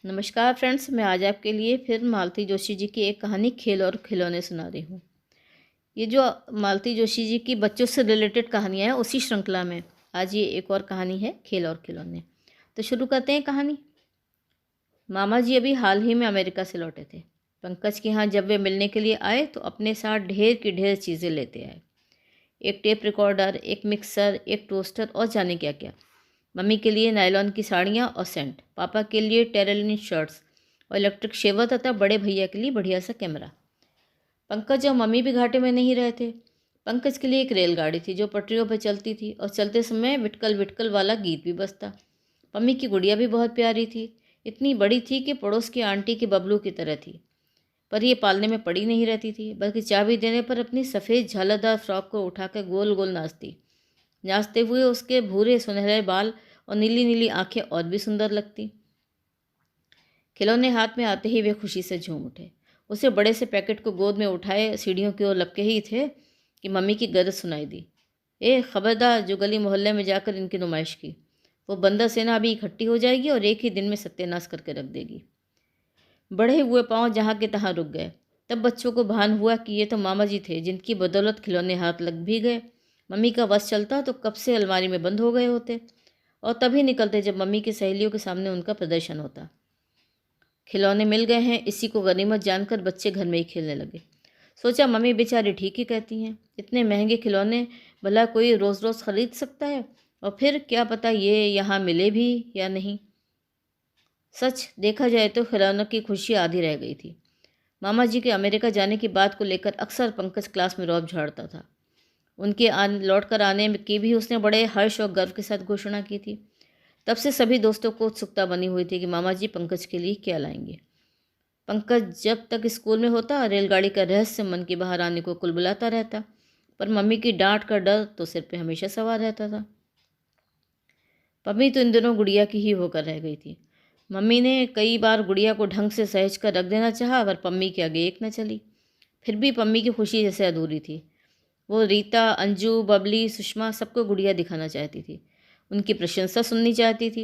नमस्कार फ्रेंड्स, मैं आज आपके लिए फिर मालती जोशी जी की एक कहानी खेल और खिलौने सुना रही हूँ। ये जो मालती जोशी जी की बच्चों से रिलेटेड कहानियाँ हैं, उसी श्रृंखला में आज ये एक और कहानी है, खेल और खिलौने। तो शुरू करते हैं कहानी। मामा जी अभी हाल ही में अमेरिका से लौटे थे। पंकज के यहाँ जब वे मिलने के लिए आए तो अपने साथ ढेर की ढेर चीज़ें लेते आए। एक टेप रिकॉर्डर, एक मिक्सर, एक टोस्टर और जाने क्या क्या। मम्मी के लिए नायलॉन की साड़ियाँ और सेंट, पापा के लिए टेरेलिन शर्ट्स और इलेक्ट्रिक शेवर तथा बड़े भैया के लिए बढ़िया सा कैमरा। पंकज और मम्मी भी घाटे में नहीं रहे थे। पंकज के लिए एक रेलगाड़ी थी जो पटरियों पर चलती थी और चलते समय विटकल विटकल वाला गीत भी बजता। मम्मी की गुड़िया भी बहुत प्यारी थी। इतनी बड़ी थी कि पड़ोस की आंटी के बबलू की तरह थी। पर यह पालने में पड़ी नहीं रहती थी, बल्कि चाबी देने पर अपनी सफ़ेद झालरदार फ्रॉक को उठाकर गोल गोल नाचती। नाचते हुए उसके भूरे सुनहरे बाल और नीली नीली आंखें और भी सुंदर लगती। खिलौने हाथ में आते ही वे खुशी से झूम उठे। उसे बड़े से पैकेट को गोद में उठाए सीढ़ियों की ओर लपके ही थे कि मम्मी की गरज सुनाई दी। ए खबरदार, जो गली मोहल्ले में जाकर इनकी नुमाइश की, वो बंदर सेना अभी इकट्ठी हो जाएगी और एक ही दिन में सत्यानाश करके रख देगी। बढ़े हुए पांव जहाँ के तहाँ रुक गए। तब बच्चों को भान हुआ कि ये तो मामा जी थे, जिनकी बदौलत खिलौने हाथ लग भी गए। मम्मी का वश चलता तो कब से अलमारी में बंद हो गए होते, और तभी निकलते जब मम्मी की सहेलियों के सामने उनका प्रदर्शन होता। खिलौने मिल गए हैं, इसी को गनीमत जानकर बच्चे घर में ही खेलने लगे। सोचा, मम्मी बेचारी ठीक ही कहती हैं, इतने महंगे खिलौने भला कोई रोज़ रोज़ खरीद सकता है, और फिर क्या पता ये यहाँ मिले भी या नहीं। सच देखा जाए तो खिलौनों की खुशी आधी रह गई थी। मामा जी के अमेरिका जाने की बात को लेकर अक्सर पंकज क्लास में रौब झाड़ता था। उनके लौट कर आने की भी उसने बड़े हर्ष और गर्व के साथ घोषणा की थी। तब से सभी दोस्तों को उत्सुकता बनी हुई थी कि मामा जी पंकज के लिए क्या लाएंगे। पंकज जब तक स्कूल में होता रेलगाड़ी का रहस्य मन के बाहर आने को कुलबुलाता रहता, पर मम्मी की डांट का डर तो सिर पे हमेशा सवार रहता था। मम्मी तो इन दिनों गुड़िया की ही होकर रह गई थी। मम्मी ने कई बार गुड़िया को ढंग से सहेज कर रख देना चाहा, पर पम्मी के आगे एक न चली। फिर भी पम्मी की खुशी जैसे अधूरी थी। वो रीता, अंजू, बबली, सुषमा सबको गुड़िया दिखाना चाहती थी। उनकी प्रशंसा सुननी चाहती थी।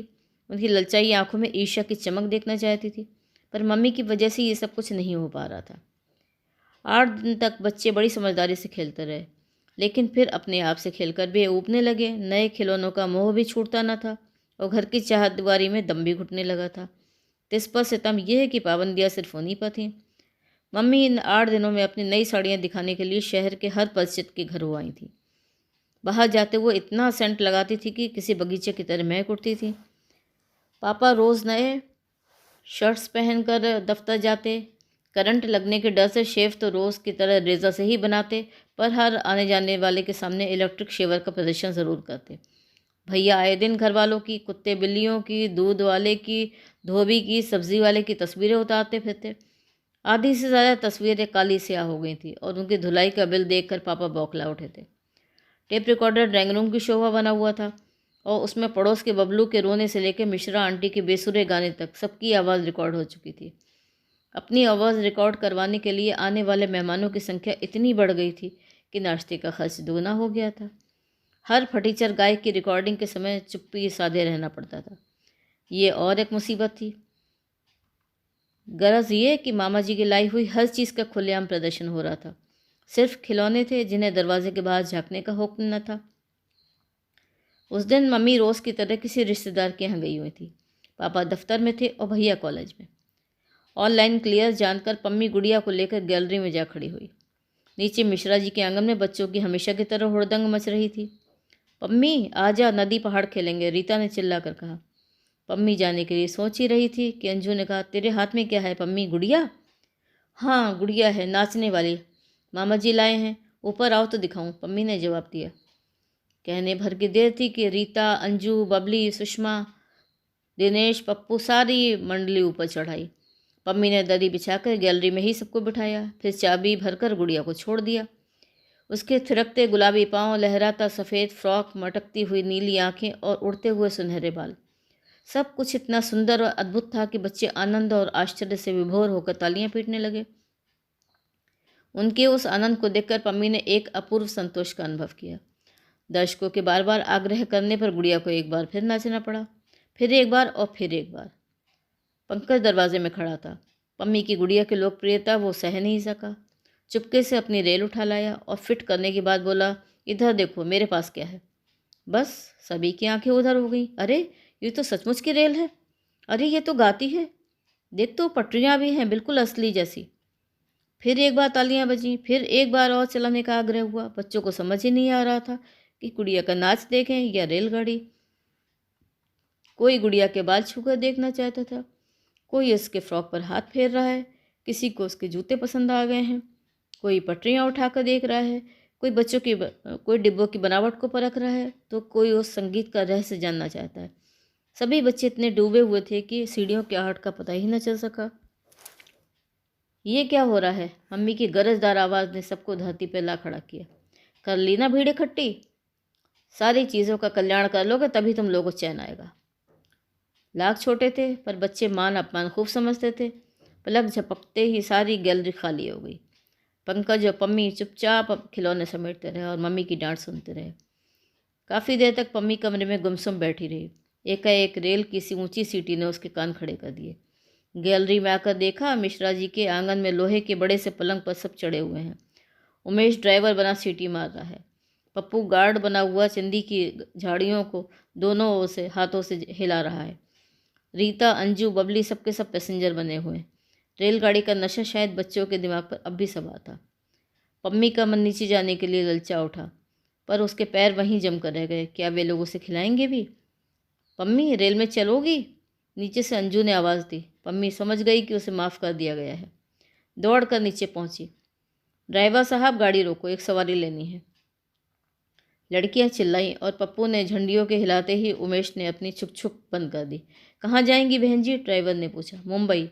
उनकी ललचाई आंखों में ईर्ष्या की चमक देखना चाहती थी। पर मम्मी की वजह से ये सब कुछ नहीं हो पा रहा था। 8 दिन तक बच्चे बड़ी समझदारी से खेलते रहे, लेकिन फिर अपने आप से खेलकर भी ऊबने लगे। नए खिलौनों का मोह भी छूटता न था और घर की चारदीवारी में दम भी घुटने लगा था। तो इस पर सितम यह है कि पाबंदियाँ सिर्फ उन्हीं पर थीं। मम्मी इन 8 दिनों में अपनी नई साड़ियाँ दिखाने के लिए शहर के हर परिचित के घर हो आई थी। बाहर जाते हुए इतना सेंट लगाती थी कि किसी बगीचे की तरह महक उठती थी। पापा रोज़ नए शर्ट्स पहनकर दफ्तर जाते। करंट लगने के डर से शेव तो रोज़ की तरह रेज़र से ही बनाते, पर हर आने जाने वाले के सामने इलेक्ट्रिक शेवर का प्रदर्शन ज़रूर करते। भैया आए दिन घर वालों की, कुत्ते बिल्लियों की, दूध वाले की, धोबी की, सब्जी वाले की तस्वीरें उतारते फिरते। आधी से ज़्यादा तस्वीरें काली स्याह हो गई थी और उनकी धुलाई का बिल देखकर पापा बौखला उठे थे। टेप रिकॉर्डर ड्राइंग रूम की शोभा बना हुआ था और उसमें पड़ोस के बबलू के रोने से लेकर मिश्रा आंटी के बेसुरे गाने तक सबकी आवाज़ रिकॉर्ड हो चुकी थी। अपनी आवाज़ रिकॉर्ड करवाने के लिए आने वाले मेहमानों की संख्या इतनी बढ़ गई थी कि नाश्ते का खर्च दोगुना हो गया था। हर फटीचर गायक की रिकॉर्डिंग के समय चुप्पी साधे रहना पड़ता था। ये और एक मुसीबत थी। गरज ये कि मामा जी की लाई हुई हर चीज़ का खुलेआम प्रदर्शन हो रहा था। सिर्फ खिलौने थे जिन्हें दरवाजे के बाहर झांकने का हुक्म न था। उस दिन मम्मी रोज़ की तरह किसी रिश्तेदार के यहाँ गई हुई थी। पापा दफ्तर में थे और भैया कॉलेज में। ऑनलाइन क्लियर जानकर पम्मी गुड़िया को लेकर गैलरी में जा खड़ी हुई। नीचे मिश्रा जी के आंगन में बच्चों की हमेशा की तरह हुड़दंग मच रही थी। पम्मी आजा, नदी पहाड़ खेलेंगे, रीता ने चिल्ला कर कहा। पम्मी जाने के लिए सोच ही रही थी कि अंजू ने कहा, तेरे हाथ में क्या है पम्मी? गुड़िया? हाँ गुड़िया है, नाचने वाली। मामा जी लाए हैं, ऊपर आओ तो दिखाऊं, पम्मी ने जवाब दिया। कहने भर की देर थी कि रीता, अंजू, बबली, सुषमा, दिनेश, पप्पू सारी मंडली ऊपर चढ़ाई। पम्मी ने दरी बिछाकर गैलरी में ही सबको बिठाया, फिर चाबी भरकर गुड़िया को छोड़ दिया। उसके थिरकते गुलाबी पांव, लहराता सफ़ेद फ्रॉक, मटकती हुई नीली आंखें और उड़ते हुए सुनहरे बाल, सब कुछ इतना सुंदर और अद्भुत था कि बच्चे आनंद और आश्चर्य से विभोर होकर तालियां पीटने लगे। उनके उस आनंद को देखकर पम्मी ने एक अपूर्व संतोष का अनुभव किया। दर्शकों के बार बार आग्रह करने पर गुड़िया को एक बार फिर नाचना पड़ा, फिर एक बार और फिर एक बार। पंकज दरवाजे में खड़ा था। पम्मी की गुड़िया की लोकप्रियता वो सह नहीं सका। चुपके से अपनी रेल उठा लाया और फिट करने के बाद बोला, इधर देखो मेरे पास क्या है। बस सभी की आंखें उधर हो गई। अरे ये तो सचमुच की रेल है। अरे ये तो गाती है। देख तो पटरियां भी हैं बिल्कुल असली जैसी। फिर एक बार तालियां बजीं। फिर एक बार और चलाने का आग्रह हुआ। बच्चों को समझ ही नहीं आ रहा था कि गुड़िया का नाच देखें या रेलगाड़ी। कोई गुड़िया के बाल छूकर देखना चाहता था, कोई उसके फ्रॉक पर हाथ फेर रहा है, किसी को उसके जूते पसंद आ गए हैं, कोई पटरियाँ उठाकर देख रहा है, कोई डिब्बों की बनावट को परख रहा है, तो कोई उस संगीत का रहस्य जानना चाहता है। सभी बच्चे इतने डूबे हुए थे कि सीढ़ियों की आहट का पता ही न चल सका। ये क्या हो रहा है? मम्मी की गरजदार आवाज़ ने सबको धरती पर ला खड़ा किया। कर ली ना भीड़ इकट्ठी? सारी चीज़ों का कल्याण कर लोगे तभी तुम लोगों को चैन आएगा। लाख छोटे थे पर बच्चे मान अपमान खूब समझते थे। पलक झपकते ही सारी गैलरी खाली हो गई। पंकज और पम्मी चुपचाप खिलौने समेटते रहे और मम्मी की डांट सुनते रहे। काफ़ी देर तक पम्मी कमरे में गुमसुम बैठी रही। एकाएक रेल की सी ऊंची सीटी ने उसके कान खड़े कर दिए। गैलरी में आकर देखा, मिश्रा जी के आंगन में लोहे के बड़े से पलंग पर सब चढ़े हुए हैं। उमेश ड्राइवर बना सीटी मार रहा है। पप्पू गार्ड बना हुआ चंदी की झाड़ियों को दोनों ओर से हाथों से हिला रहा है। रीता, अंजू, बबली सबके सब पैसेंजर बने हुए। रेलगाड़ी का नशा शायद बच्चों के दिमाग पर अब भी सवार था। पम्मी का मन नीचे जाने के लिए ललचा उठा, पर उसके पैर वहीं जम कर रह गए। क्या वे लोग उसे खिलाएंगे भी? पम्मी, रेल में चलोगी? नीचे से अंजू ने आवाज़ दी। पम्मी समझ गई कि उसे माफ़ कर दिया गया है। दौड़ कर नीचे पहुंची। ड्राइवर साहब, गाड़ी रोको, एक सवारी लेनी है। लड़कियां चिल्लाईं और पप्पू ने झंडियों के हिलाते ही उमेश ने अपनी छुक छुक बंद कर दी। कहाँ जाएंगी बहन जी? ड्राइवर ने पूछा। मुंबई।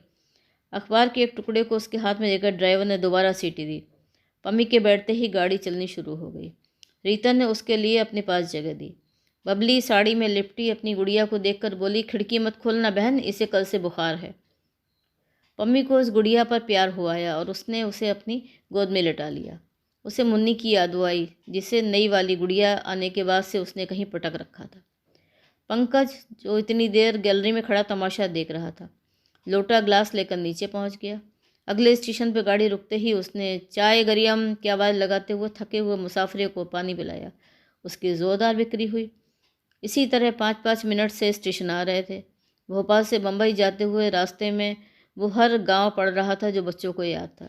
अखबार के एक टुकड़े को उसके हाथ में देकर ड्राइवर ने दोबारा सीटी दी। पम्मी के बैठते ही गाड़ी चलनी शुरू हो गई। रीता ने उसके लिए अपने पास जगह दी। बबली साड़ी में लिपटी अपनी गुड़िया को देखकर बोली, खिड़की मत खोलना बहन, इसे कल से बुखार है। पम्मी को उस गुड़िया पर प्यार हुआ आया और उसने उसे अपनी गोद में लिटा लिया। उसे मुन्नी की याद आई, जिसे नई वाली गुड़िया आने के बाद से उसने कहीं पटक रखा था। पंकज, जो इतनी देर गैलरी में खड़ा तमाशा देख रहा था, लोटा ग्लास लेकर नीचे पहुंच गया। अगले स्टेशन पर गाड़ी रुकते ही उसने चाय गरियम की आवाज़ लगाते हुए थके हुए मुसाफिर को पानी पिलाया। उसकी ज़ोरदार बिक्री हुई। इसी तरह 5-5 मिनट से स्टेशन आ रहे थे। भोपाल से बम्बई जाते हुए रास्ते में वो हर गांव पड़ रहा था जो बच्चों को याद था।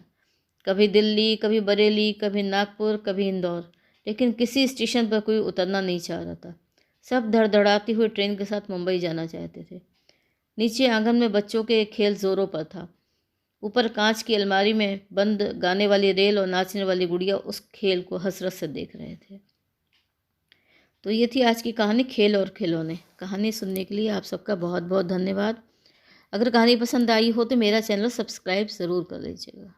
कभी दिल्ली, कभी बरेली, कभी नागपुर, कभी इंदौर, लेकिन किसी स्टेशन पर कोई उतरना नहीं चाह रहा था। सब धड़धड़ाती हुई ट्रेन के साथ मुंबई जाना चाहते थे। नीचे आंगन में बच्चों के खेल जोरों पर था। ऊपर कांच की अलमारी में बंद गाने वाली रेल और नाचने वाली गुड़िया उस खेल को हसरत से देख रहे थे। तो ये थी आज की कहानी, खेल और खिलौने। कहानी सुनने के लिए आप सबका बहुत बहुत धन्यवाद। अगर कहानी पसंद आई हो तो मेरा चैनल सब्सक्राइब ज़रूर कर लीजिएगा।